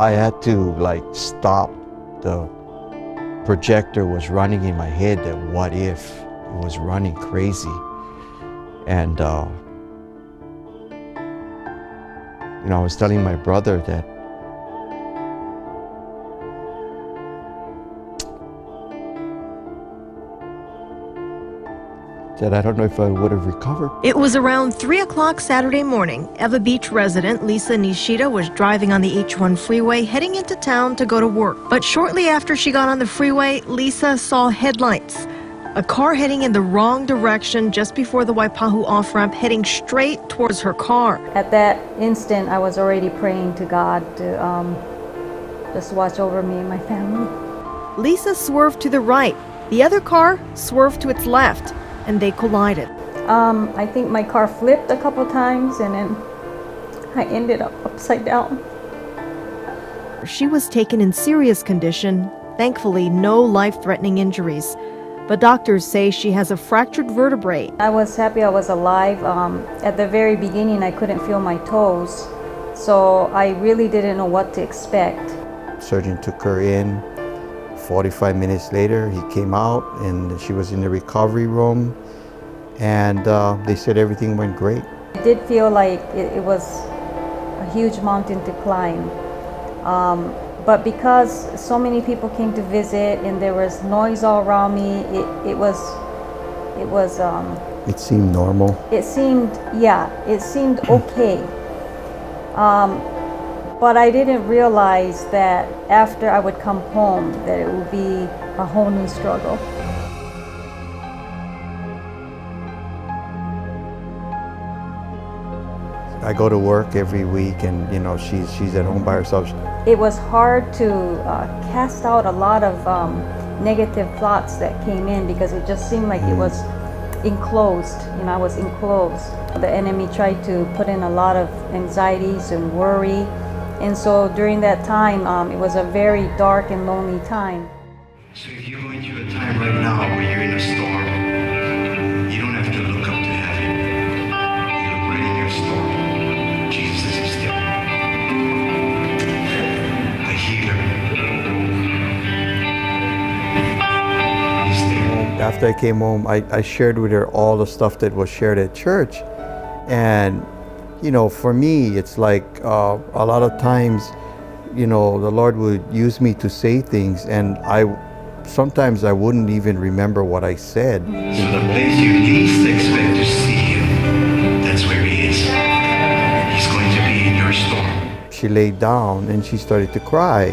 I had to like stop. The projector was running in my head that what if it was running crazy. And I was telling my brother that I don't know if I would have recovered. It was around 3 o'clock Saturday morning. Eva Beach resident Lisa Nishida was driving on the H1 freeway heading into town to go to work. But shortly after she got on the freeway, Lisa saw headlights. A car heading in the wrong direction just before the Waipahu off-ramp, heading straight towards her car. At that instant, I was already praying to God to just watch over me and my family. Lisa swerved to the right. The other car swerved to its left, and they collided. I think my car flipped a couple times, and then I ended up upside down. She was taken in serious condition. Thankfully, no life-threatening injuries. But doctors say she has a fractured vertebrae. I was happy I was alive. At the very beginning, I couldn't feel my toes, so I really didn't know what to expect. Surgeon took her in. 45 minutes later, he came out and she was in the recovery room, and they said everything went great. I did feel like it was a huge mountain to climb. But because so many people came to visit and there was noise all around me, It seemed normal. It seemed okay. But I didn't realize that after I would come home that it would be a whole new struggle. I go to work every week, and she's at home by herself. It was hard to cast out a lot of negative thoughts that came in because it just seemed like it was enclosed. I was enclosed. The enemy tried to put in a lot of anxieties and worry. And so during that time, it was a very dark and lonely time. So if you're going through a time right now where you're in a storm, you don't have to look up to heaven. You look right in your storm. Jesus is there. A healer. He's there. After I came home, I shared with her all the stuff that was shared at church. And for me, it's like a lot of times, the Lord would use me to say things, and sometimes I wouldn't even remember what I said. So the place you least expect to see him, that's where he is. He's going to be in your storm. She laid down and she started to cry.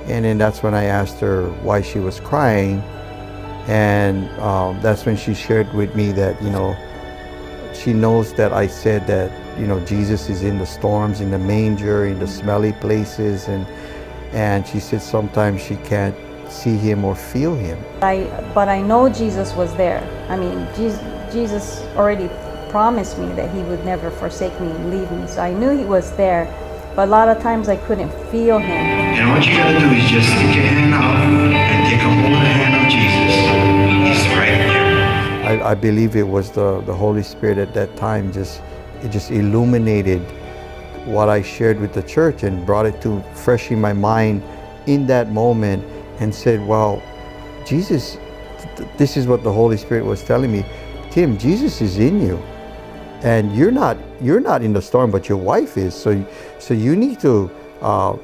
And then that's when I asked her why she was crying. And that's when she shared with me that, she knows that I said that, Jesus is in the storms, in the manger, in the smelly places, and she said sometimes she can't see him or feel him. But I know Jesus was there. I mean, Jesus already promised me that he would never forsake me and leave me. So I knew he was there, but a lot of times I couldn't feel him. And what you gotta do is just stick your hand out and take a hold of the hand of Jesus. He's right there. I believe it was the Holy Spirit at that time it just illuminated what I shared with the church and brought it to fresh in my mind in that moment, and said, well, Jesus, this is what the Holy Spirit was telling me. Tim, Jesus is in you, and you're not in the storm, but your wife is. So you need to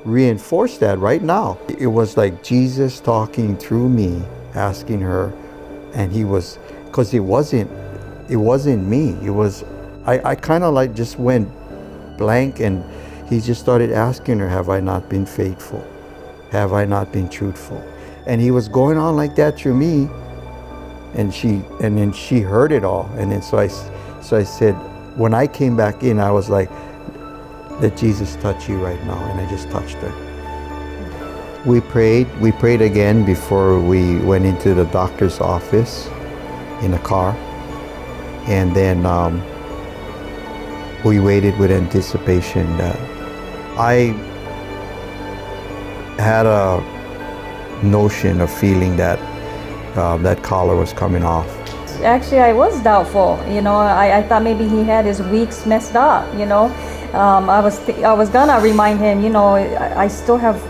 reinforce that right now. It was like Jesus talking through me, asking her, and he was, because it wasn't me. It was, I kind of like just went blank, and he just started asking her, have I not been faithful? Have I not been truthful? And he was going on like that through me, and then she heard it all. And then so I said, when I came back in, I was like, let Jesus touch you right now, and I just touched her. We prayed again before we went into the doctor's office in the car, and then we waited with anticipation. I had a notion of feeling that that collar was coming off. Actually, I was doubtful. I thought maybe he had his weeks messed up, I was gonna remind him, you know, I still have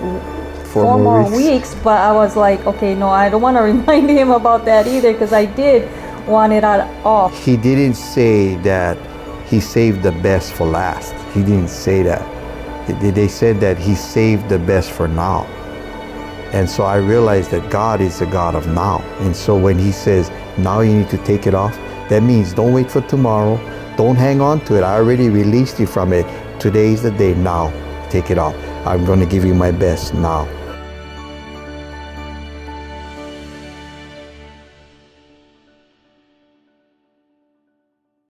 4 more weeks, but I was like, okay, no, I don't want to remind him about that either, because I did want it off. He didn't say that he saved the best for last. He didn't say that. They said that he saved the best for now. And so I realized that God is a God of now. And so when he says, now you need to take it off, that means don't wait for tomorrow. Don't hang on to it. I already released you from it. Today's the day. Now, take it off. I'm going to give you my best now.